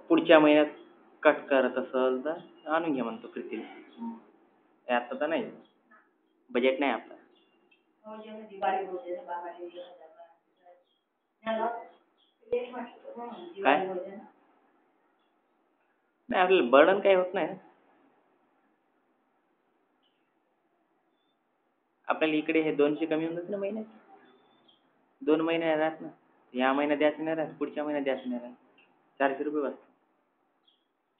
पुढच्या महिन्यात कट करत असेल तर आणून घ्या म्हणतो प्रीतीला. आता तर नाही, बजेट नाही आपलं. काय नाही, आपल्याला बर्डन काही होत नाही. आपल्याला इकडे हे 200 कमी होऊन जाते ना महिन्यात. 2 महिने राहत ना, या महिन्यात द्यायचं नाही राहत, पुढच्या महिन्यात द्यायचं नाही राहत. 400 रुपये बस.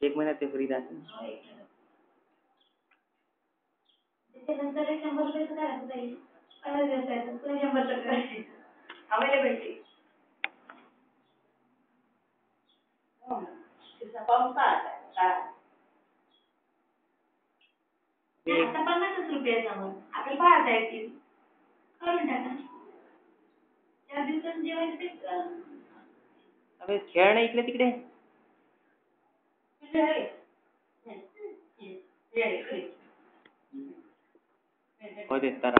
1 महिन्यात ते फ्री राहते ना. अबे खेळ ना इकडे तिकडे. होते तर